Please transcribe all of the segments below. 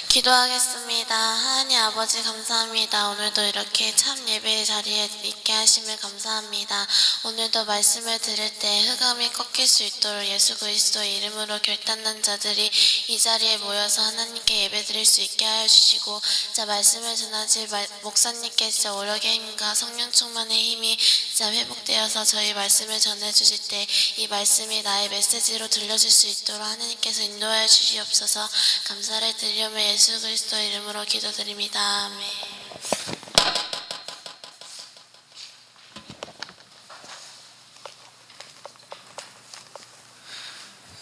기도하겠습니다. 하나님 아버지 감사합니다. 오늘도 이렇게 참 예배의 자리에 있게 하심을 감사합니다. 오늘도 말씀을 들을 때 흑암이 꺾일 수 있도록 예수 그리스도의 이름으로 결단난 자들이 이 자리에 모여서 하나님께 예배드릴 수 있게 하여 주시고, 자 말씀을 전하지 목사님께 진짜 오력의 힘과 성령 충만의 힘이 진짜 회복되어서 저희 말씀을 전해주실 때 이 말씀이 나의 메시지로 들려질 수 있도록 하나님께서 인도하여 주시옵소서. 감사를 드리며 예수 그리스도 이름으로 기도드립니다. 아멘.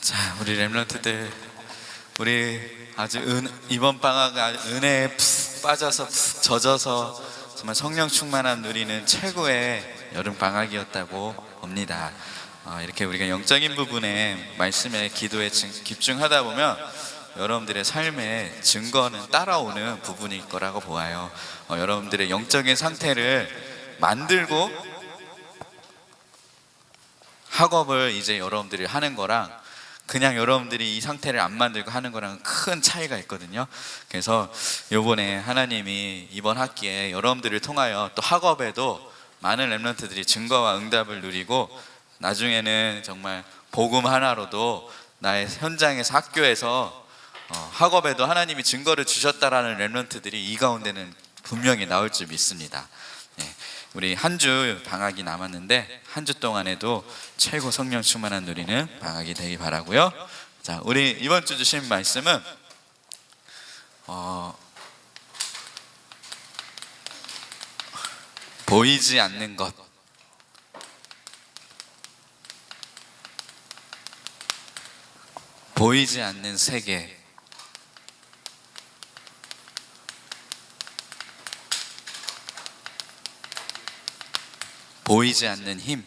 자, 우리 렘넌트들, 우리 아주 이번 방학 은혜에 푹 빠져서 푹 젖어서 정말 성령 충만함 누리는 최고의 여름 방학이었다고 봅니다. 이렇게 우리가 영적인 부분에 말씀에 기도에 집중하다 보면 여러분들의 삶에 증거는 따라오는 부분일 거라고 보아요. 여러분들의 영적인 상태를 만들고 학업을 이제 여러분들이 하는 거랑 그냥 여러분들이 이 상태를 안 만들고 하는 거랑 큰 차이가 있거든요. 그래서 요번에 하나님이 이번 학기에 여러분들을 통하여 또 학업에도 많은 렘넌트들이 증거와 응답을 누리고 나중에는 정말 복음 하나로도 나의 현장에서 학교에서 학업에도 하나님이 증거를 주셨다라는 렘넌트들이 이 가운데는 분명히 나올 줄 믿습니다. 우리 한 주 방학이 남았는데 한 주 동안에도 최고 성령 충만한 누리는 방학이 되기 바라고요. 자, 우리 이번 주 주신 말씀은 보이지 않는 것, 보이지 않는 세계, 보이지 않는 힘.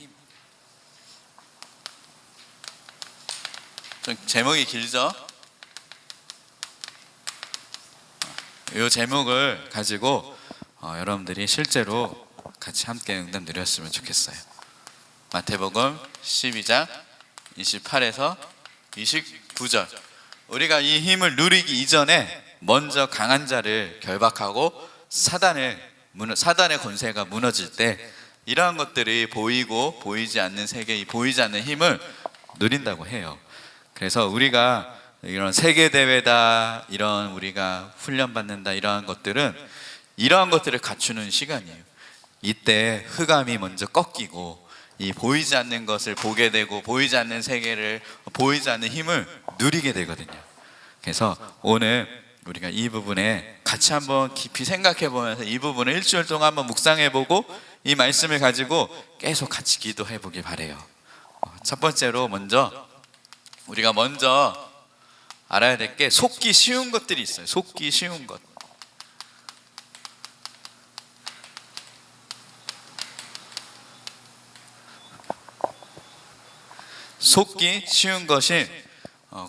좀 제목이 길죠? 이 제목을 가지고 여러분들이 실제로 같이 함께 응답 누렸으면 좋겠어요. 마태복음 12장 28에서 29절. 우리가 이 힘을 누리기 이전에 먼저 강한 자를 결박하고 사단의 권세가 무너질 때 이러한 것들이 보이고 보이지 않는 세계, 이 보이지 않는 힘을 누린다고 해요. 그래서 우리가 이런 세계대회다, 이런 우리가 훈련받는다, 이러한 것들은 이러한 것들을 갖추는 시간이에요. 이때 흑암이 먼저 꺾이고 이 보이지 않는 것을 보게 되고 보이지 않는 세계를, 보이지 않는 힘을 누리게 되거든요. 그래서 오늘 우리가 이 부분에 같이 한번 깊이 생각해 보면서 이 부분을 일주일 동안 한번 묵상해 보고 이 말씀을 가지고 계속 같이 기도해 보길 바래요. 첫 번째로 우리가 먼저 알아야 될 게 속기 쉬운 것들이 있어요. 속기 쉬운 것. 속기 쉬운 것이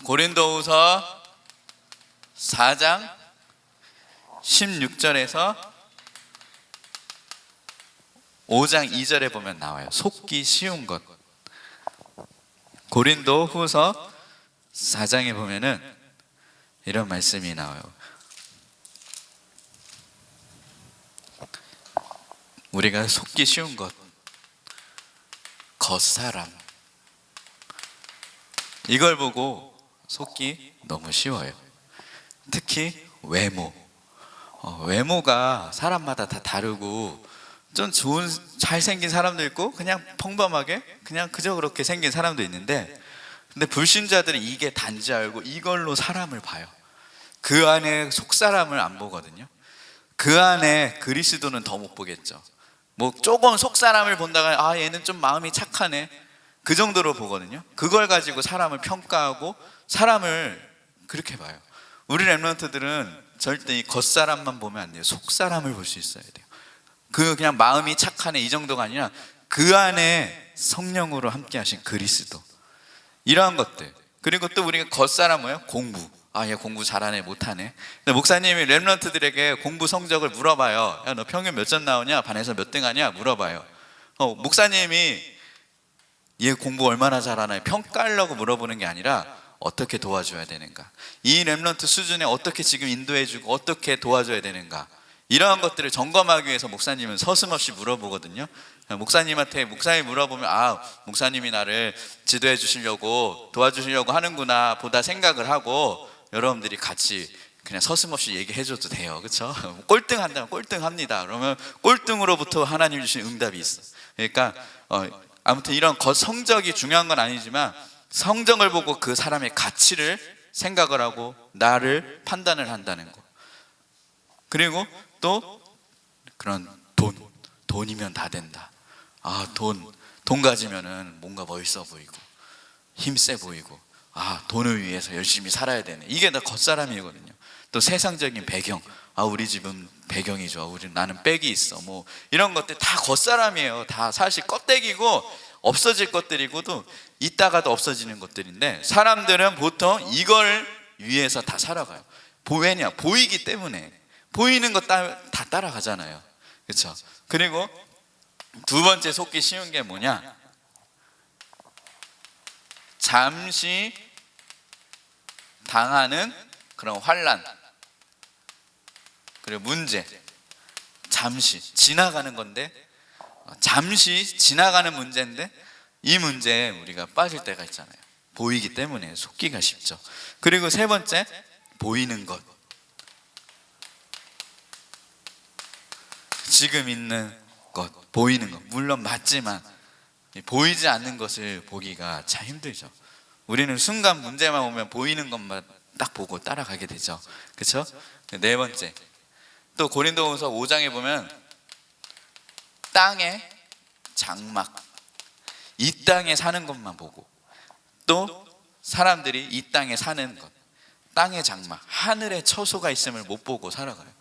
고린도후서 4장 16절에서 5장 2절에 보면 나와요. 속기 쉬운 것. 고린도후서 4장에 보면은 이런 말씀이 나와요. 우리가 속기 쉬운 것, 겉사람, 이걸 보고 속기 너무 쉬워요. 특히 외모가 사람마다 다 다르고 좀 좋은 잘생긴 사람도 있고 그냥 평범하게 그냥 그저 그렇게 생긴 사람도 있는데, 근데 불신자들은 이게 단지 알고 이걸로 사람을 봐요. 그 안에 속사람을 안 보거든요. 그 안에 그리스도는 더 못 보겠죠. 뭐 조금 속사람을 본다가 얘는 좀 마음이 착하네, 그 정도로 보거든요. 그걸 가지고 사람을 평가하고 사람을 그렇게 봐요. 우리 렘넌트들은 절대 이 겉사람만 보면 안 돼요. 속사람을 볼 수 있어야 돼요. 그냥 마음이 착하네 이 정도가 아니라 그 안에 성령으로 함께 하신 그리스도, 이러한 것들. 그리고 또 우리가 겉사람 뭐예요? 공부. 얘 공부 잘하네 못하네. 근데 목사님이 렘넌트들에게 공부 성적을 물어봐요. 야, 너 평균 몇 점 나오냐? 반에서 몇 등 하냐? 물어봐요. 목사님이 얘 공부 얼마나 잘하나 평가하려고 물어보는 게 아니라 어떻게 도와줘야 되는가, 이 렘넌트 수준에 어떻게 지금 인도해주고 어떻게 도와줘야 되는가, 이러한 것들을 점검하기 위해서 목사님은 서슴없이 물어보거든요. 목사님한테 목사님이 물어보면 목사님이 나를 지도해 주시려고 도와주시려고 하는구나 보다 생각을 하고 여러분들이 같이 그냥 서슴없이 얘기해 줘도 돼요. 그렇죠? 꼴등한다면 꼴등합니다. 그러면 꼴등으로부터 하나님 주신 응답이 있어. 그러니까 아무튼 이런 성적이 중요한 건 아니지만 성적을 보고 그 사람의 가치를 생각을 하고 나를 판단을 한다는 거. 그리고 또 그런 돈이면 다 된다. 돈 가지면은 뭔가 멋있어 보이고 힘세 보이고 돈을 위해서 열심히 살아야 되네. 이게 다 겉사람이거든요. 또 세상적인 배경, 우리 집은 배경이 좋아, 나는 백이 있어, 뭐 이런 것들 다 겉사람이에요. 다 사실 껍데기고 없어질 것들이고도 있다가도 없어지는 것들인데 사람들은 보통 이걸 위해서 다 살아가요. 왜냐? 보이기 때문에. 보이는 거 다 따라가잖아요. 그렇죠? 그리고 두 번째 속기 쉬운 게 뭐냐? 잠시 당하는 그런 환난, 그리고 문제, 잠시 지나가는 건데, 잠시 지나가는 문제인데 이 문제에 우리가 빠질 때가 있잖아요. 보이기 때문에 속기가 쉽죠. 그리고 세 번째, 보이는 것. 지금 있는 것, 보이는 것, 물론 맞지만 보이지 않는 것을 보기가 참 힘들죠. 우리는 순간 문제만 오면 보이는 것만 딱 보고 따라가게 되죠. 그렇죠? 네 번째, 또 고린도후서 5장에 보면 땅의 장막, 이 땅에 사는 것만 보고, 또 사람들이 이 땅에 사는 것, 땅의 장막, 하늘에 처소가 있음을 못 보고 살아가요.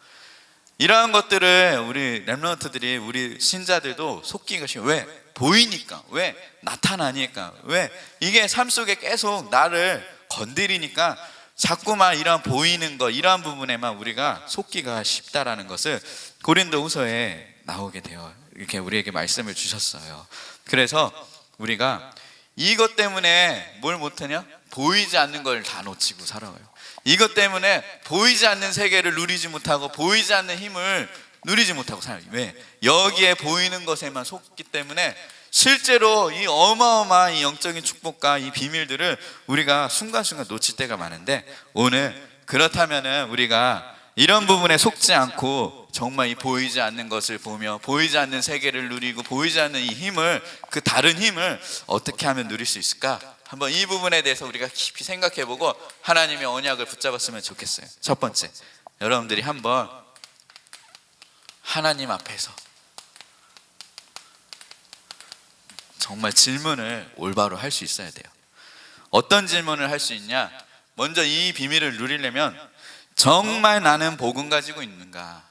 이러한 것들을 우리 렘넌트들이, 우리 신자들도 속기가 쉬워. 왜? 보이니까. 왜? 나타나니까. 왜? 이게 삶 속에 계속 나를 건드리니까 자꾸만 이러한 보이는 것, 이러한 부분에만 우리가 속기가 쉽다라는 것을 고린도후서에 나오게 돼요. 이렇게 우리에게 말씀을 주셨어요. 그래서 우리가 이것 때문에 뭘 못하냐? 보이지 않는 걸 다 놓치고 살아가요. 이것 때문에 보이지 않는 세계를 누리지 못하고 보이지 않는 힘을 누리지 못하고 살아요. 왜? 여기에 보이는 것에만 속기 때문에 실제로 이 어마어마한 이 영적인 축복과 이 비밀들을 우리가 순간순간 놓칠 때가 많은데, 오늘 그렇다면은 우리가 이런 부분에 속지 않고 정말 이 보이지 않는 것을 보며 보이지 않는 세계를 누리고 보이지 않는 이 힘을, 그 다른 힘을 어떻게 하면 누릴 수 있을까? 한번 이 부분에 대해서 우리가 깊이 생각해보고 하나님의 언약을 붙잡았으면 좋겠어요. 첫 번째, 여러분들이 한번 하나님 앞에서 정말 질문을 올바로 할 수 있어야 돼요. 어떤 질문을 할 수 있냐? 먼저 이 비밀을 누리려면 정말 나는 복음 가지고 있는가?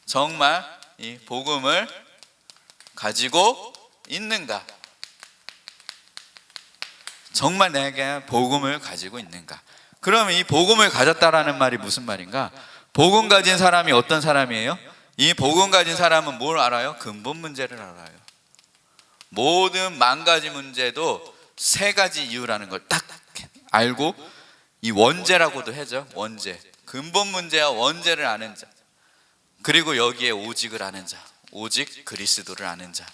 정말 이 복음을 가지고 있는가? 정말 내게 복음을 가지고 있는가? 그러면 이 복음을 가졌다라는 말이 무슨 말인가? 복음 가진 사람이 어떤 사람이에요? 이 복음 가진 사람은 뭘 알아요? 근본 문제를 알아요. 모든 망가진 문제도 세 가지 이유라는 걸 딱 알고, 이 원죄라고도 하죠. 원죄, 근본 문제와 원죄를 아는 자, 그리고 여기에 오직을 아는 자, 오직 그리스도를 아는 자,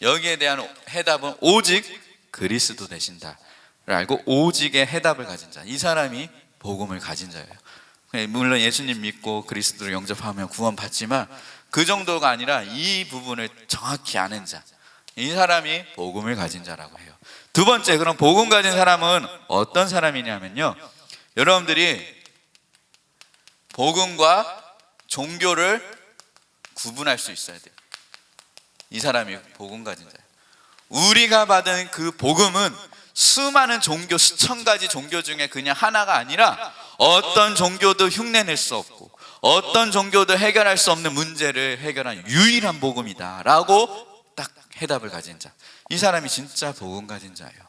여기에 대한 해답은 오직 그리스도 되신다 를 알고 오직의 해답을 가진 자, 이 사람이 복음을 가진 자예요. 물론 예수님 믿고 그리스도를 영접하면 구원받지만 그 정도가 아니라 이 부분을 정확히 아는 자, 이 사람이 복음을 가진 자라고 해요. 두 번째, 그럼 복음 가진 사람은 어떤 사람이냐면요, 여러분들이 복음과 종교를 구분할 수 있어야 돼요. 이 사람이 복음 가진 자예요. 우리가 받은 그 복음은 수많은 종교, 수천 가지 종교 중에 그냥 하나가 아니라 어떤 종교도 흉내낼 수 없고 어떤 종교도 해결할 수 없는 문제를 해결한 유일한 복음이다 라고 딱 해답을 가진 자, 이 사람이 진짜 복음 가진 자예요.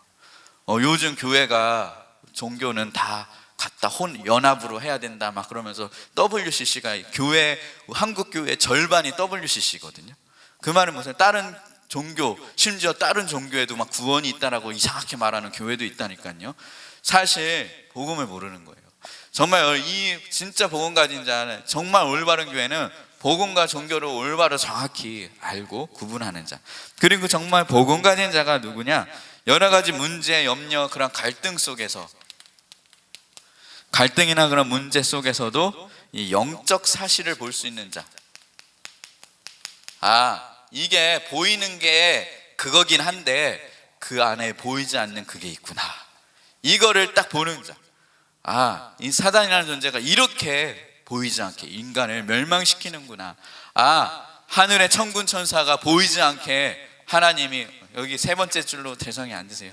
요즘 교회가 종교는 다 갖다 연합으로 해야 된다 막 그러면서 WCC가 교회, 한국 교회 절반이 WCC거든요. 그 말은 무슨, 다른 종교, 심지어 다른 종교에도 막 구원이 있다라고 이상하게 말하는 교회도 있다니까요. 사실 복음을 모르는 거예요. 정말 이 진짜 복음 가진 자는, 정말 올바른 교회는 복음과 종교를 올바로 정확히 알고 구분하는 자. 그리고 정말 복음 가진 자가 누구냐? 여러 가지 문제, 염려, 그런 갈등 속에서, 갈등이나 그런 문제 속에서도 이 영적 사실을 볼 수 있는 자. 이게 보이는 게 그거긴 한데 그 안에 보이지 않는 그게 있구나. 이거를 딱 보는 자. 이 사단이라는 존재가 이렇게 보이지 않게 인간을 멸망시키는구나. 하늘의 천군 천사가 보이지 않게 하나님이, 여기 세 번째 줄로 대성이 앉으세요,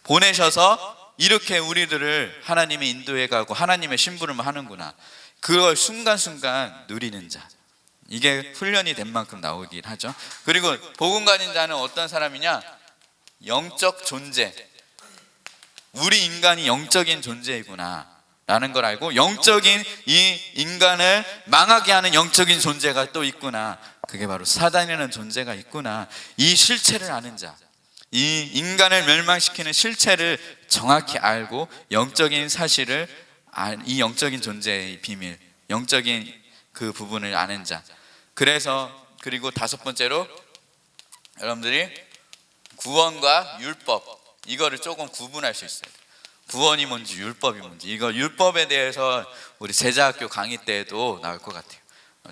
보내셔서 이렇게 우리들을 하나님이 인도해 가고 하나님의 심부름을 하는구나. 그걸 순간순간 누리는 자. 이게 훈련이 된 만큼 나오긴 하죠. 그리고 복음 가진 자는 어떤 사람이냐? 영적 존재. 우리 인간이 영적인 존재이구나 라는 걸 알고, 영적인 이 인간을 망하게 하는 영적인 존재가 또 있구나. 그게 바로 사단이라는 존재가 있구나. 이 실체를 아는 자, 이 인간을 멸망시키는 실체를 정확히 알고 영적인 사실을, 이 영적인 존재의 비밀, 영적인 그 부분을 아는 자. 그리고 다섯 번째로 여러분들이 구원과 율법, 이거를 조금 구분할 수 있어요. 구원이 뭔지 율법이 뭔지. 이거 율법에 대해서 우리 제자학교 강의 때도 나올 것 같아요.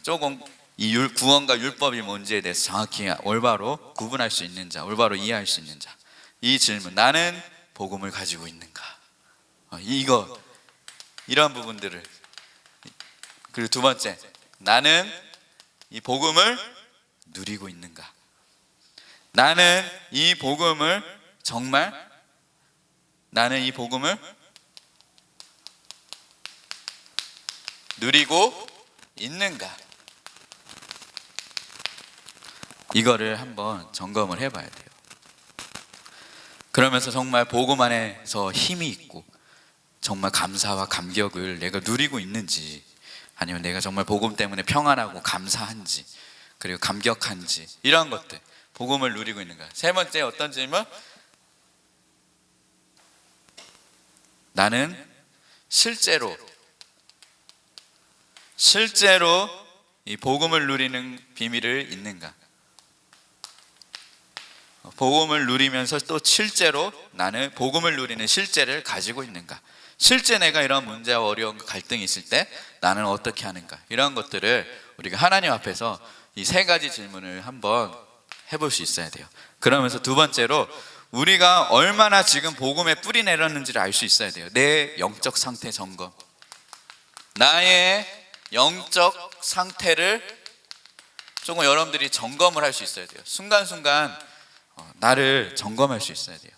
조금 이 구원과 율법이 뭔지에 대해서 정확히 올바로 구분할 수 있는 자, 올바로 이해할 수 있는 자. 이 질문, 나는 복음을 가지고 있는가? 이런 부분들을. 그리고 두 번째, 나는 이 복음을 누리고 있는가? 나는 이 복음을 정말, 나는 이 복음을 누리고 있는가? 이거를 한번 점검을 해봐야 돼요. 그러면서 정말 복음 안에서 힘이 있고 정말 감사와 감격을 내가 누리고 있는지, 아니면 내가 정말 복음 때문에 평안하고 감사한지, 그리고 감격한지, 이런 것들, 복음을 누리고 있는가. 세 번째, 어떤 질문? 나는 실제로 이 복음을 누리는 비밀을 있는가? 복음을 누리면서 또 실제로 나는 복음을 누리는 실제를 가지고 있는가? 실제 내가 이런 문제와 어려운 갈등이 있을 때 나는 어떻게 하는가? 이런 것들을 우리가 하나님 앞에서 이 세 가지 질문을 한번 해볼 수 있어야 돼요. 그러면서 두 번째로, 우리가 얼마나 지금 복음에 뿌리 내렸는지를 알 수 있어야 돼요. 내 영적 상태 점검. 나의 영적 상태를 조금 여러분들이 점검을 할 수 있어야 돼요. 순간순간 나를 점검할 수 있어야 돼요.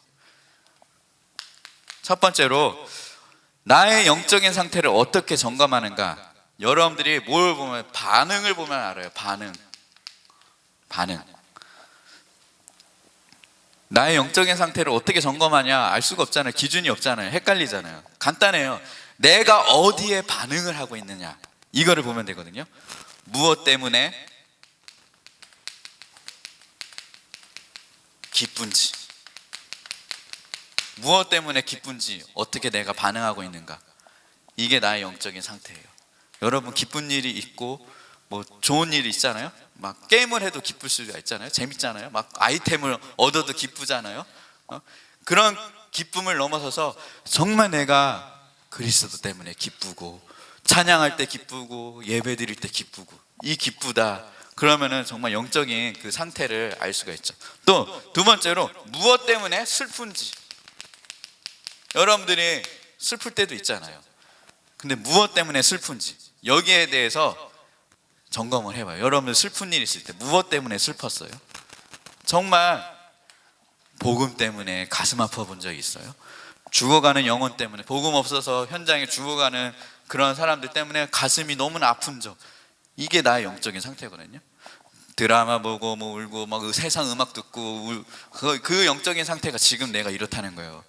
첫 번째로, 나의 영적인 상태를 어떻게 점검하는가? 여러분들이 뭘 보면, 반응을 보면 알아요. 반응. 나의 영적인 상태를 어떻게 점검하냐? 알 수가 없잖아요. 기준이 없잖아요. 헷갈리잖아요. 간단해요. 내가 어디에 반응을 하고 있느냐, 이거를 보면 되거든요. 무엇 때문에 기쁜지, 무엇 때문에 기쁜지, 어떻게 내가 반응하고 있는가, 이게 나의 영적인 상태예요. 여러분, 기쁜 일이 있고 뭐 좋은 일이 있잖아요. 막 게임을 해도 기쁠 수가 있잖아요. 재밌잖아요. 막 아이템을 얻어도 기쁘잖아요. 그런 기쁨을 넘어서서 정말 내가 그리스도 때문에 기쁘고, 찬양할 때 기쁘고, 예배 드릴 때 기쁘고, 이 기쁘다, 그러면은 정말 영적인 그 상태를 알 수가 있죠. 또 두 번째로, 무엇 때문에 슬픈지. 여러분들이 슬플 때도 있잖아요. 근데 무엇 때문에 슬픈지, 여기에 대해서 점검을 해봐요. 여러분들 슬픈 일 있을 때 무엇 때문에 슬펐어요? 정말 복음 때문에 가슴 아파 본 적이 있어요? 죽어가는 영혼 때문에, 복음 없어서 현장에 죽어가는 그런 사람들 때문에 가슴이 너무나 아픈 적, 이게 나의 영적인 상태거든요. 드라마 보고 뭐 울고 막 세상 음악 듣고 그 영적인 상태가 지금 내가 이렇다는 거예요.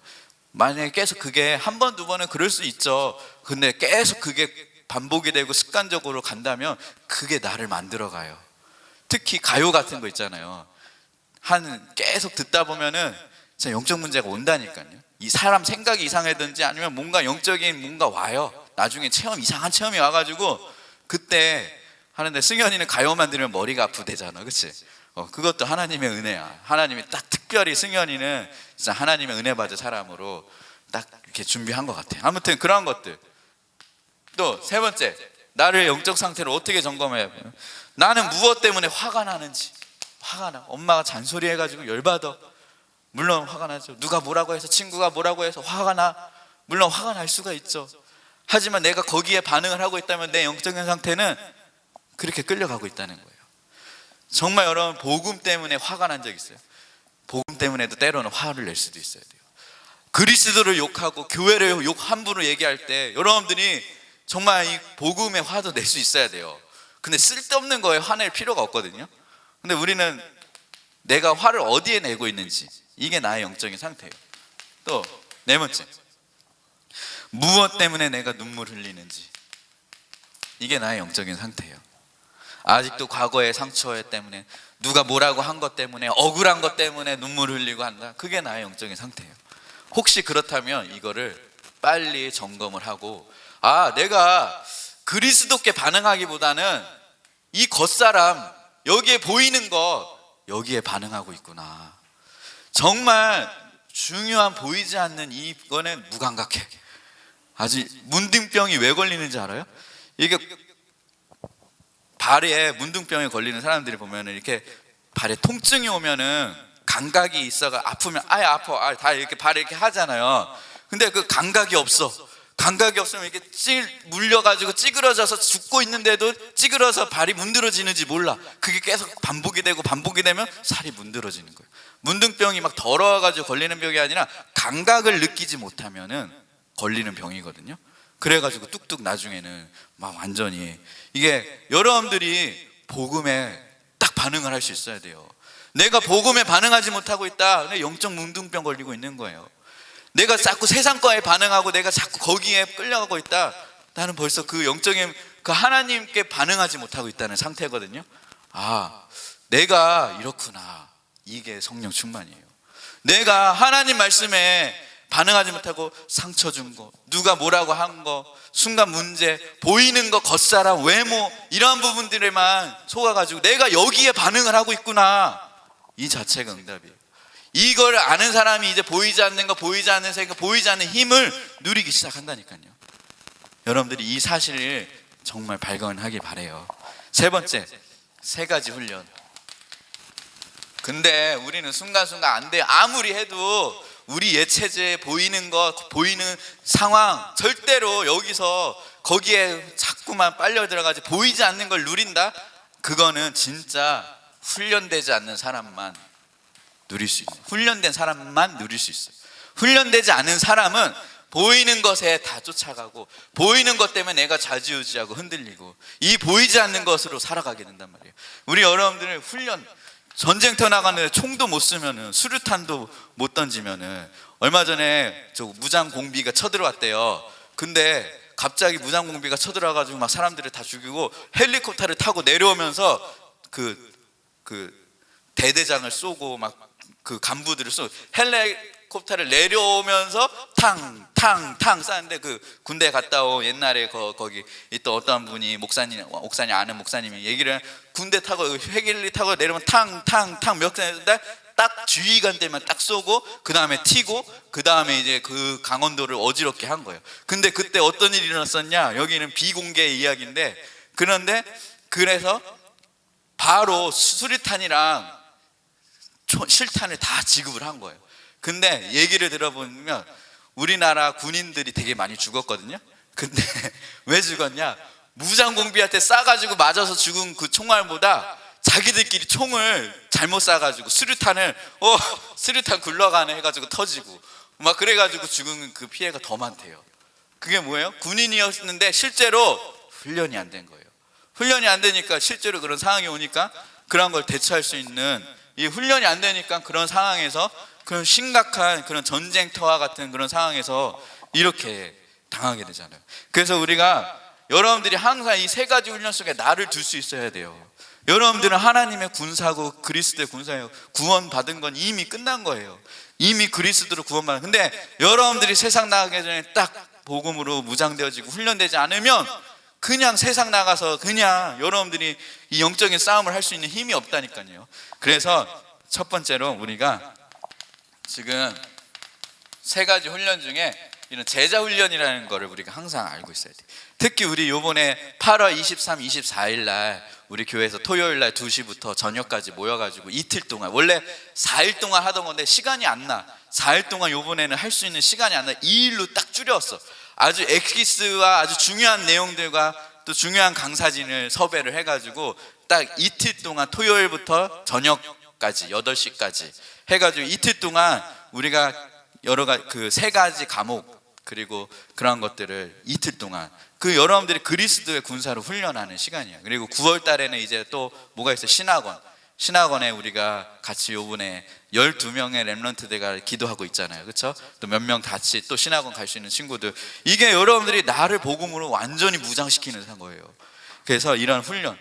만약에 계속 그게 한 번, 두 번은 그럴 수 있죠. 근데 계속 그게 반복이 되고 습관적으로 간다면 그게 나를 만들어가요. 특히 가요 같은 거 있잖아요. 계속 듣다 보면은 진짜 영적 문제가 온다니까요. 이 사람 생각이 이상하든지 아니면 뭔가 영적인 뭔가 와요. 나중에 체험, 이상한 체험이 와가지고 그때 하는데, 승현이는 가요만 들으면 머리가 아프대잖아, 그치? 그것도 하나님의 은혜야. 하나님이 딱 특별히 승현이는 진짜 하나님의 은혜 받은 사람으로 딱 이렇게 준비한 것 같아요. 아무튼 그런 것들. 또 세 번째, 나를 영적 상태를 어떻게 점검해야 돼요? 나는 무엇 때문에 화가 나는지. 화가 나. 엄마가 잔소리 해가지고 열받아. 물론 화가 나죠. 누가 뭐라고 해서, 친구가 뭐라고 해서 화가 나. 물론 화가 날 수가 있죠. 하지만 내가 거기에 반응을 하고 있다면 내 영적인 상태는 그렇게 끌려가고 있다는 거예요. 정말 여러분, 복음 때문에 화가 난 적 있어요? 복음 때문에도 때로는 화를 낼 수도 있어야 돼요. 그리스도를 욕하고 교회를 함부로 얘기할 때 여러분들이 정말 이 복음의 화도 낼 수 있어야 돼요. 근데 쓸데없는 거에 화낼 필요가 없거든요. 근데 우리는 내가 화를 어디에 내고 있는지, 이게 나의 영적인 상태예요. 또 네 번째, 무엇 때문에 내가 눈물 흘리는지, 이게 나의 영적인 상태예요. 아직도 과거의 상처 때문에, 누가 뭐라고 한 것 때문에, 억울한 것 때문에 눈물 흘리고 한다. 그게 나의 영적인 상태예요. 혹시 그렇다면 이거를 빨리 점검을 하고, 내가 그리스도께 반응하기보다는 이 겉사람, 여기에 보이는 거, 여기에 반응하고 있구나. 정말 중요한 보이지 않는 이거는 무감각해. 아직 문둥병이 왜 걸리는지 알아요? 이게 발에 문둥병에 걸리는 사람들이 보면은 이렇게 발에 통증이 오면은 감각이 있어가, 아프면 아파, 다 이렇게 발에 이렇게 하잖아요. 근데 그 감각이 없어. 감각이 없으면 이렇게 물려가지고 찌그러져서 죽고 있는데도 찌그러서 발이 문드러지는지 몰라. 그게 계속 반복이 되고 반복이 되면 살이 문드러지는 거예요. 문둥병이 막 더러워가지고 걸리는 병이 아니라 감각을 느끼지 못하면은 걸리는 병이거든요. 그래가지고 뚝뚝 나중에는 막 완전히, 이게 여러분들이 복음에 딱 반응을 할 수 있어야 돼요. 내가 복음에 반응하지 못하고 있다, 근데 영적 문둥병 걸리고 있는 거예요. 내가 자꾸 세상 거에 반응하고 내가 자꾸 거기에 끌려가고 있다, 나는 벌써 그 영적인 그 하나님께 반응하지 못하고 있다는 상태거든요. 내가 이렇구나. 이게 성령 충만이에요. 내가 하나님 말씀에 반응하지 못하고 상처 준 거, 누가 뭐라고 한 거, 순간 문제, 보이는 거, 겉사람, 외모, 이러한 부분들에만 속아가지고 내가 여기에 반응을 하고 있구나, 이 자체가 응답이에요. 이걸 아는 사람이 이제 보이지 않는 거, 보이지 않는 생각, 보이지 않는 힘을 누리기 시작한다니까요. 여러분들이 이 사실을 정말 발견하길 바래요. 세 번째, 세 가지 훈련. 근데 우리는 순간순간 안 돼요. 아무리 해도 우리 예체제에 보이는 것, 보이는 상황, 절대로 여기서 거기에 자꾸만 빨려 들어가지 보이지 않는 걸 누린다? 그거는 진짜 훈련되지 않는 사람만 누릴 수 있어요. 훈련된 사람만 누릴 수 있어요. 훈련되지 않은 사람은 보이는 것에 다 쫓아가고, 보이는 것 때문에 내가 좌지우지하고 흔들리고, 이 보이지 않는 것으로 살아가게 된단 말이에요. 우리 여러분들은 훈련, 전쟁터 나가는데 총도 못 쓰면은, 수류탄도 못 던지면은, 얼마 전에 저 무장공비가 쳐들어왔대요. 근데 갑자기 무장공비가 쳐들어와가지고 막 사람들을 다 죽이고 헬리콥터를 타고 내려오면서 그 대대장을 쏘고 막 그 간부들을 쏘고, 헬리콥터를 내려오면서 탕 쐈는데, 그 군대 갔다 온 옛날에 거기 있던 어떤 분이 목사님 아는 목사님이 얘기를, 군대 타고 헬기 타고 내려오면 탕 몇 대 딱 주의관 때만 딱 쏘고, 그 다음에 튀고, 그 다음에 이제 그 강원도를 어지럽게 한 거예요. 근데 그때 어떤 일이 일어났었냐? 여기는 비공개 이야기인데, 그래서 바로 수류탄이랑 실탄을 다 지급을 한 거예요. 근데 얘기를 들어보면 우리나라 군인들이 되게 많이 죽었거든요. 근데 왜 죽었냐? 무장공비한테 쏴가지고 맞아서 죽은 그 총알보다 자기들끼리 총을 잘못 쏴가지고 수류탄 굴러가네 해가지고 터지고 막 그래가지고 죽은 그 피해가 더 많대요. 그게 뭐예요? 군인이었는데 실제로 훈련이 안 된 거예요. 훈련이 안 되니까 실제로 그런 상황이 오니까 그런 걸 대처할 수 있는, 이 훈련이 안 되니까 그런 상황에서, 그런 심각한 그런 전쟁터와 같은 그런 상황에서 이렇게 당하게 되잖아요. 그래서 우리가, 여러분들이 항상 이 세 가지 훈련 속에 나를 둘 수 있어야 돼요. 여러분들은 하나님의 군사고 그리스도의 군사예요. 구원받은 건 이미 끝난 거예요. 이미 그리스도로 구원받은. 근데 여러분들이 세상 나가기 전에 딱 복음으로 무장되어지고 훈련되지 않으면 그냥 세상 나가서 그냥 여러분들이 이 영적인 싸움을 할 수 있는 힘이 없다니까요. 그래서 첫 번째로 우리가 지금 세 가지 훈련 중에 이런 제자 훈련이라는 거를 우리가 항상 알고 있어야 돼요. 특히 우리 요번에 8월 23, 24일 날 우리 교회에서 토요일 날 2시부터 저녁까지 모여가지고 이틀 동안, 원래 4일 동안 하던 건데 시간이 안 나. 4일 동안 요번에는 할 수 있는 시간이 안 나. 2일로 딱 줄였어. 아주 엑기스와 아주 중요한 내용들과 또 중요한 강사진을 섭외를 해가지고 딱 이틀 동안 토요일부터 저녁까지 8시까지 해가지고 이틀 동안 우리가 여러 가지 그 세 가지 과목 그리고 그런 것들을 이틀 동안 그 여러분들이 그리스도의 군사로 훈련하는 시간이야. 그리고 9월 달에는 이제 또 뭐가 있어요? 신학원에 우리가 같이 요번에 12명의 렘넌트대가 기도하고 있잖아요. 그렇죠? 또 몇 명 같이 또 신학원 갈 수 있는 친구들. 이게 여러분들이 나를 복음으로 완전히 무장시키는 거예요. 그래서 이런 훈련,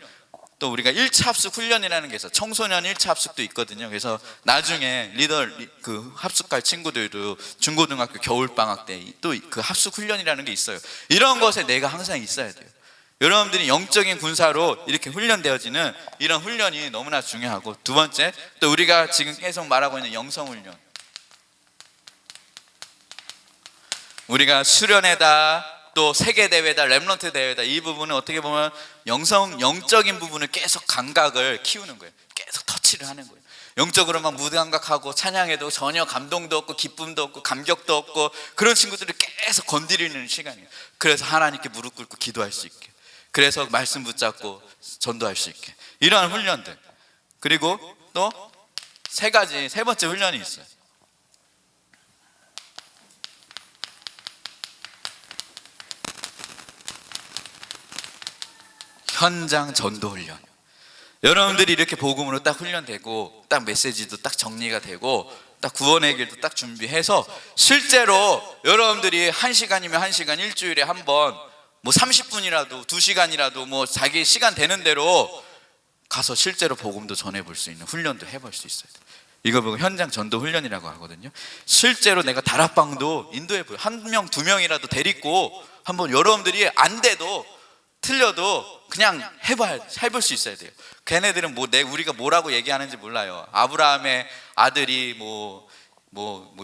또 우리가 1차 합숙 훈련이라는 게 있어요. 청소년 1차 합숙도 있거든요. 그래서 나중에 그 합숙 갈 친구들도 중고등학교 겨울방학 때 또 그 합숙 훈련이라는 게 있어요. 이런 것에 내가 항상 있어야 돼요. 여러분들이 영적인 군사로 이렇게 훈련되어지는 이런 훈련이 너무나 중요하고, 두 번째, 또 우리가 지금 계속 말하고 있는 영성 훈련. 우리가 수련회다, 또 세계대회다, 렘넌트 대회다, 이 부분은 어떻게 보면 영적인 부분을 계속 감각을 키우는 거예요. 계속 터치를 하는 거예요. 영적으로 막 무감각하고 찬양해도 전혀 감동도 없고 기쁨도 없고 감격도 없고 그런 친구들을 계속 건드리는 시간이에요. 그래서 하나님께 무릎 꿇고 기도할 수 있게, 그래서 말씀 붙잡고 전도할 수 있게, 이러한 훈련들. 그리고 또 세 번째 훈련이 있어요. 현장 전도 훈련. 여러분들이 이렇게 복음으로 딱 훈련되고 딱 메시지도 딱 정리가 되고 딱 구원의 길도 딱 준비해서 실제로 여러분들이 1시간이면 1시간, 일주일에 한 번, 뭐 30분이라도 2시간이라도 뭐 자기 시간 되는 대로 가서 실제로 복음도 전해볼 수 있는 훈련도 해볼 수 있어야 돼요. 이거 보고 현장 전도 훈련이라고 하거든요. 실제로 내가 다락방도 인도해보여. 1명, 2명이라도 데리고 한번 여러분들이 안 돼도 틀려도 그냥 해볼 수 있어야 돼요. 걔네들은 우리가 뭐라고 얘기하는지 몰라요. 아브라함의 아들이 뭐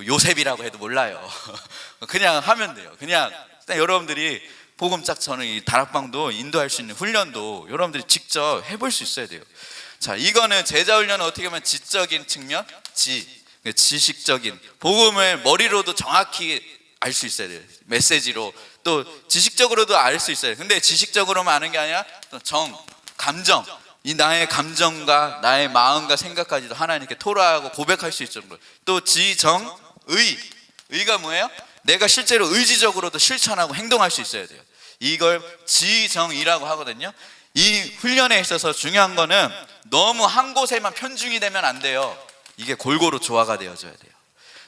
요셉이라고 해도 몰라요. 그냥 하면 돼요. 그냥 여러분들이 복음 짝 저는 이 다락방도 인도할 수 있는 훈련도 여러분들이 직접 해볼 수 있어야 돼요. 자, 이거는 제자 훈련은 어떻게 보면 지적인 측면, 지식적인 복음을 머리로도 정확히 알 수 있어야 돼요. 메시지로, 또 지식적으로도 알 수 있어요. 근데 지식적으로만 아는 게 아니라 또 감정, 이 나의 감정과 나의 마음과 생각까지도 하나님께 토로하고 고백할 수 있을 정도로. 또 의가 뭐예요? 내가 실제로 의지적으로도 실천하고 행동할 수 있어야 돼요. 이걸 지정이라고 하거든요. 이 훈련에 있어서 중요한 거는 너무 한 곳에만 편중이 되면 안 돼요. 이게 골고루 조화가 되어져야 돼요.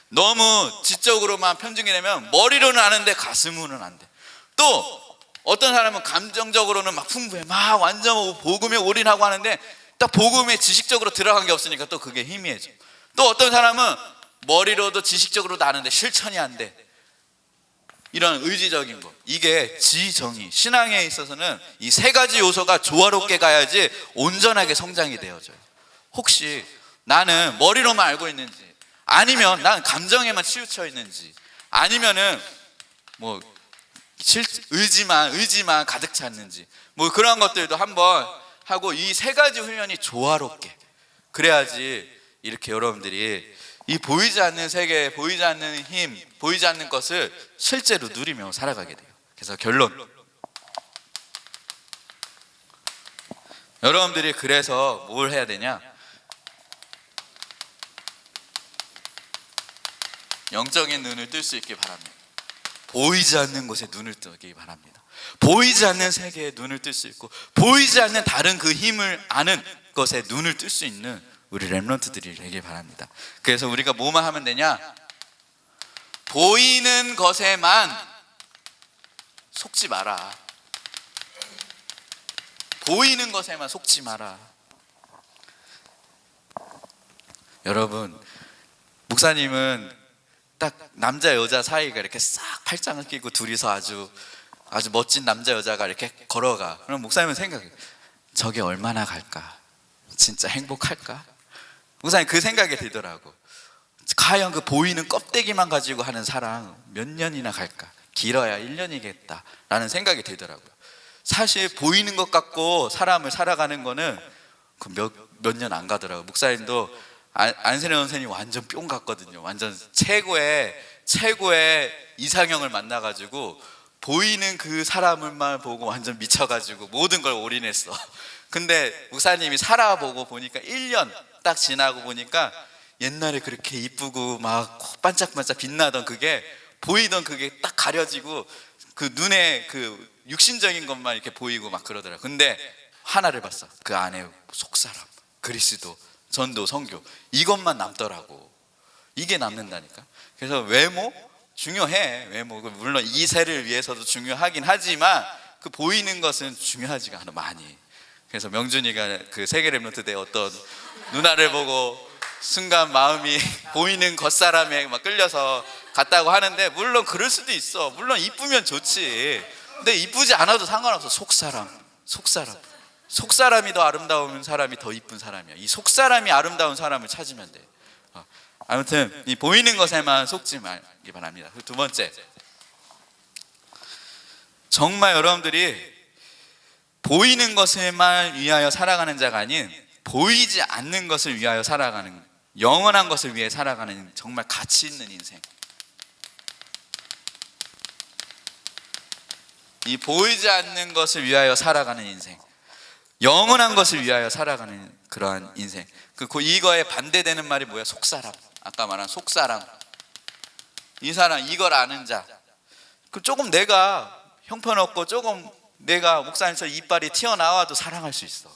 너무 지적으로만 편중이 되면 머리로는 아는데 가슴으로는 안 돼. 또 어떤 사람은 감정적으로는 막 풍부해, 막 완전 복음에 올인하고 하는데 딱 복음에 지식적으로 들어간 게 없으니까 또 그게 희미해져. 또 어떤 사람은 머리로도 지식적으로도 아는데 실천이 안 돼. 이런 의지적인 거, 이게 지정이, 신앙에 있어서는 이 세 가지 요소가 조화롭게 가야지 온전하게 성장이 되어져요. 혹시 나는 머리로만 알고 있는지, 아니면 난 감정에만 치우쳐 있는지, 아니면은 뭐 의지만 가득 찼는지, 뭐 그런 것들도 한번 하고, 이 세 가지 훈련이 조화롭게, 그래야지 이렇게 여러분들이 이 보이지 않는 세계, 보이지 않는 힘, 보이지 않는 것을 실제로 누리며 살아가게 돼요. 그래서 결론, 여러분들이 그래서 뭘 해야 되냐? 영적인 눈을 뜰 수 있길 바랍니다. 보이지 않는 곳에 눈을 뜨기 바랍니다. 보이지 않는 세계에 눈을 뜰 수 있고, 보이지 않는 다른 그 힘을 아는 것에 눈을 뜰 수 있는 우리 렘넌트들이 되길 바랍니다. 그래서 우리가 뭐만 하면 되냐? 보이는 것에만 속지 마라. 보이는 것에만 속지 마라. 여러분, 목사님은 딱 남자 여자 사이가 이렇게 싹 팔짱을 끼고 둘이서 아주 멋진 남자 여자가 이렇게 걸어가. 그럼 목사님은 생각해, 저게 얼마나 갈까? 진짜 행복할까? 목사님 그 생각이 들더라고. 과연 그 보이는 껍데기만 가지고 하는 사랑 몇 년이나 갈까? 길어야 1년이겠다 라는 생각이 들더라고요. 사실 보이는 것 같고 사람을 살아가는 거는 그 몇 년 안 가더라고요. 목사님도 안세련 선생님 완전 뿅 같거든요. 완전 최고의 이상형을 만나가지고 보이는 그 사람을만 보고 완전 미쳐가지고 모든 걸 올인했어. 근데 목사님이 살아보고 보니까 1년 딱 지나고 보니까 옛날에 그렇게 이쁘고 막 반짝반짝 빛나던 그게 보이던 그게 딱 가려지고 그 눈에 그 육신적인 것만 이렇게 보이고 막 그러더라고요. 근데 하나를 봤어. 그 안에 속사람, 그리스도, 전도, 선교, 이것만 남더라고. 이게 남는다니까. 그래서 외모 중요해. 외모 물론 이 세를 위해서도 중요하긴 하지만 그 보이는 것은 중요하지가 않아 많이. 그래서 명준이가 그 세계 랩런트 때 어떤 누나를 보고 순간 마음이 보이는 겉사람에 막 끌려서 갔다고 하는데, 물론 그럴 수도 있어. 물론 이쁘면 좋지. 근데 이쁘지 않아도 상관없어. 속사람이 더 아름다운 사람이 더 이쁜 사람이야. 이 속사람이 아름다운 사람을 찾으면 돼. 아무튼 이 보이는 것에만 속지 말기 바랍니다. 두 번째, 정말 여러분들이 보이는 것을만 위하여 살아가는 자가 아닌 보이지 않는 것을 위하여 살아가는, 영원한 것을 위해 살아가는 정말 가치 있는 인생. 이 보이지 않는 것을 위하여 살아가는 인생, 영원한 것을 위하여 살아가는 그러한 인생. 이거에 반대되는 말이 뭐야? 속사람. 아까 말한 속사람. 이 사람, 이걸 아는 자. 조금 내가 형편없고 조금 내가 목사님처럼 이빨이 튀어나와도 사랑할 수 있어.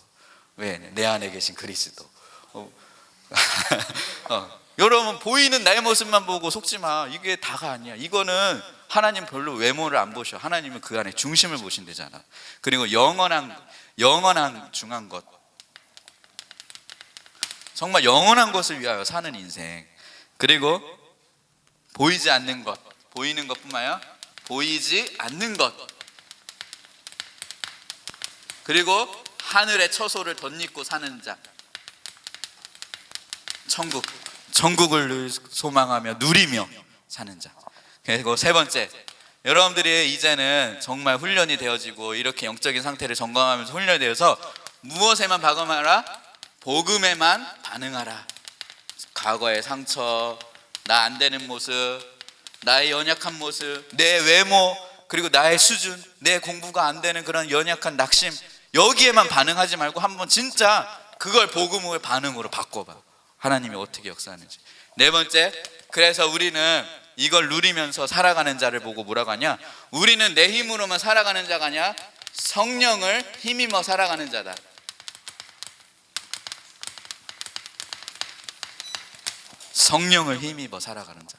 왜? 내 안에 계신 그리스도. 여러분, 보이는 나의 모습만 보고 속지 마. 이게 다가 아니야. 이거는 하나님 별로 외모를 안 보셔. 하나님은 그 안에 중심을 보신대잖아. 그리고 영원한 중한 것, 정말 영원한 것을 위하여 사는 인생. 그리고 보이지 않는 것, 보이는 것뿐만 아니라 보이지 않는 것, 그리고 하늘의 처소를 덧입고 사는 자. 천국을 소망하며 누리며 사는 자. 그리고 세 번째, 여러분들이 이제는 정말 훈련이 되어지고 이렇게 영적인 상태를 점검하면서 훈련이 되어서 무엇에만 반응하라? 복음에만 반응하라. 과거의 상처, 나 안 되는 모습, 나의 연약한 모습, 내 외모, 그리고 나의 수준, 내 공부가 안 되는 그런 연약한 낙심, 여기에만 반응하지 말고 한번 진짜 그걸 복음의 반응으로 바꿔봐. 하나님이 어떻게 역사하는지. 네 번째, 그래서 우리는 이걸 누리면서 살아가는 자를 보고 뭐라고 하냐? 우리는 내 힘으로만 살아가는 자가 아니야, 성령을 힘입어 살아가는 자다. 성령을 힘입어 살아가는 자.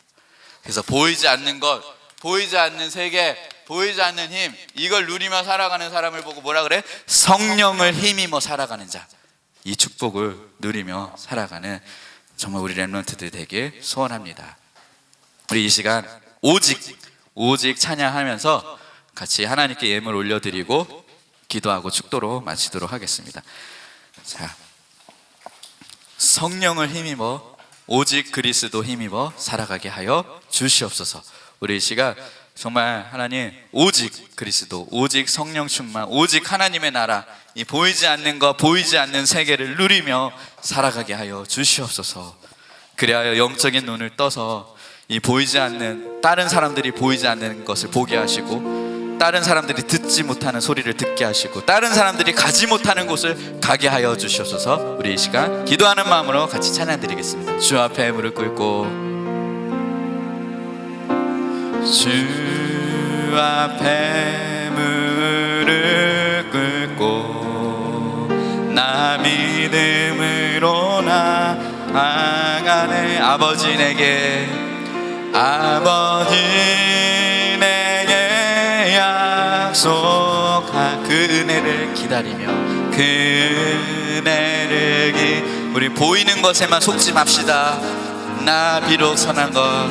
그래서 보이지 않는 것, 보이지 않는 세계, 보이지 않는 힘, 이걸 누리며 살아가는 사람을 보고 뭐라 그래? 성령을 힘입어 살아가는 자. 이 축복을 누리며 살아가는 정말 우리 렘넌트들 되길 소원합니다. 우리 이 시간 오직 찬양하면서 같이 하나님께 예물 올려드리고 기도하고 축도로 마치도록 하겠습니다. 자, 성령을 힘입어 오직 그리스도 힘입어 살아가게 하여 주시옵소서. 우리 이 시간 정말 하나님, 오직 그리스도, 오직 성령 충만, 오직 하나님의 나라, 이 보이지 않는 것, 보이지 않는 세계를 누리며 살아가게 하여 주시옵소서. 그리하여 영적인 눈을 떠서 이 보이지 않는, 다른 사람들이 보이지 않는 것을 보게 하시고, 다른 사람들이 듣지 못하는 소리를 듣게 하시고, 다른 사람들이 가지 못하는 곳을 가게 하여 주시옵소서. 우리 이 시간 기도하는 마음으로 같이 찬양드리겠습니다. 주 앞에 무릎 꿇고, 주 앞에 무릎 꿇고 나 믿음으로 나아가네. 아버지 내게 약속한 그 은혜를 기다리며, 그 은혜를 우리 보이는 것에만 속지 맙시다. 나 비록 선한 것,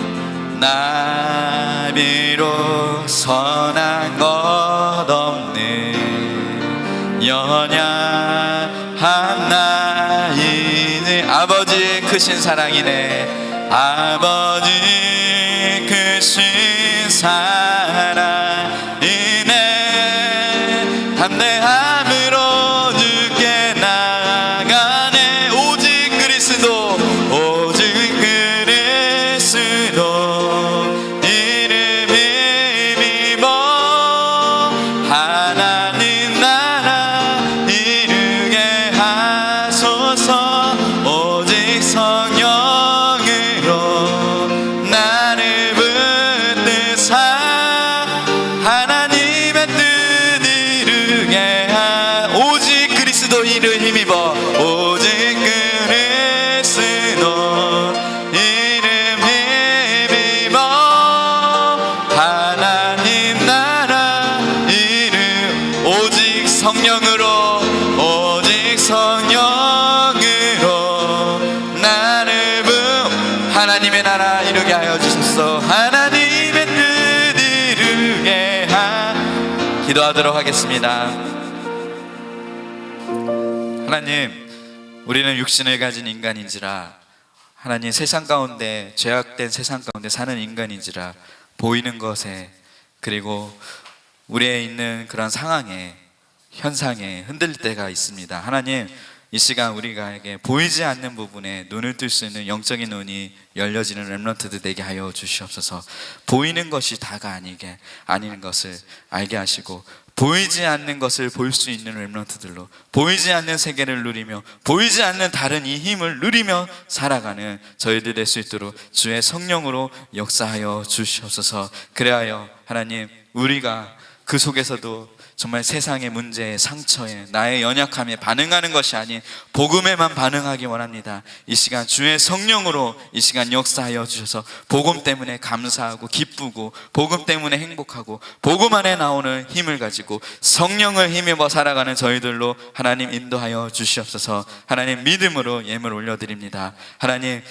나 비록 선한 것 없는 연약한 나이는 아버지의 크신 사랑이네. 아버지 크신 사랑이네. 담대함으로 주께 나아가네. 오직 그리스도, 오직 그리스도 이름 힘입어 하나님 나라 이루게 하소서. 오직 성령으로 나를 붙드사 하나님의 뜻 이루게 오직 그리스도 이름 힘입어. 오직 그리스도 이름 힘입어 하나님 나라 이름. 오직 성령으로, 오직 성령으로 나를 하나님의 나라 이루게 하여 주소서. 하나님의 뜻 이루게 기도하도록 하겠습니다. 하나님, 우리는 육신을 가진 인간인지라 하나님, 세상 가운데 죄악된 세상 가운데 사는 인간인지라 보이는 것에 그리고 우리의 있는 그런 상황에 현상에 흔들릴 때가 있습니다. 하나님, 이 시간 우리가에게 보이지 않는 부분에 눈을 뜰 수 있는 영적인 눈이 열려지는 렘넌트들 되게 하여 주시옵소서. 보이는 것이 다가 아닌 것을 알게 하시고 보이지 않는 것을 볼 수 있는 렘넌트들로 보이지 않는 세계를 누리며 보이지 않는 다른 이 힘을 누리며 살아가는 저희들 될 수 있도록 주의 성령으로 역사하여 주시옵소서. 그래하여 하나님, 우리가 그 속에서도 정말 세상의 문제에, 상처에, 나의 연약함에 반응하는 것이 아닌 복음에만 반응하기 원합니다. 이 시간 주의 성령으로 이 시간 역사하여 주셔서 복음 때문에 감사하고 기쁘고 복음 때문에 행복하고 복음 안에 나오는 힘을 가지고 성령을 힘입어 살아가는 저희들로 하나님 인도하여 주시옵소서. 하나님, 믿음으로 예물 올려드립니다. 하나님,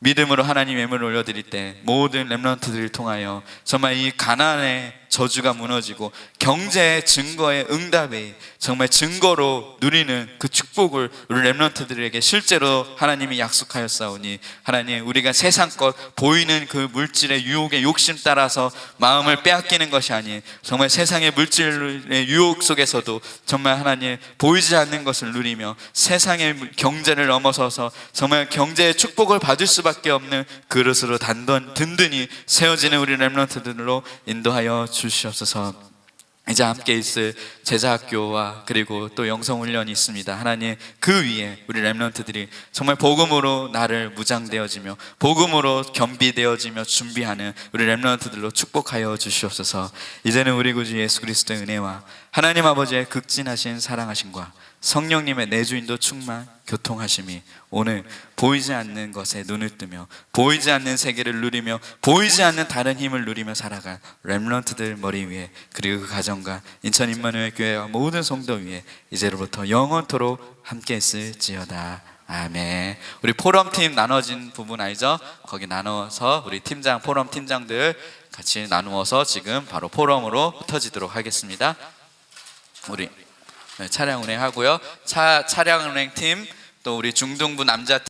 믿음으로 하나님 예물을 올려드릴 때 모든 렘넌트들을 통하여 정말 이 가난의 저주가 무너지고 경제의 증거의 응답이 정말 증거로 누리는 그 축복을 우리 렘넌트들에게 실제로 하나님이 약속하였사오니 하나님, 우리가 세상껏 보이는 그 물질의 유혹의 욕심 따라서 마음을 빼앗기는 것이 아닌 정말 세상의 물질의 유혹 속에서도 정말 하나님 보이지 않는 것을 누리며 세상의 경제를 넘어서서 정말 경제의 축복을 받을 수밖에 없는 그릇으로 든든히 세워지는 우리 렘넌트들로 인도하여 주시옵소서. 이제 함께 있을 제자학교와 그리고 또 영성훈련이 있습니다. 하나님, 그 위에 우리 렘넌트들이 정말 복음으로 나를 무장되어지며 복음으로 겸비되어지며 준비하는 우리 렘넌트들로 축복하여 주시옵소서. 이제는 우리 구주 예수 그리스도의 은혜와 하나님 아버지의 극진하신 사랑하심과 성령님의 내주인도 충만 교통하심이 오늘 보이지 않는 것에 눈을 뜨며 보이지 않는 세계를 누리며 보이지 않는 다른 힘을 누리며 살아갈 렘넌트들 머리 위에 그리고 그 가정과 인천 임마누엘 교회와 모든 성도 위에 이제로부터 영원토록 함께 있을지어다. 아멘. 우리 포럼팀 나눠진 부분 알죠? 거기 나눠서 우리 팀장, 포럼 팀장들 같이 나누어서 지금 바로 포럼으로 흩어지도록 하겠습니다. 우리 차량 운행하고요. 차량 운행팀 또 우리 중등부 남자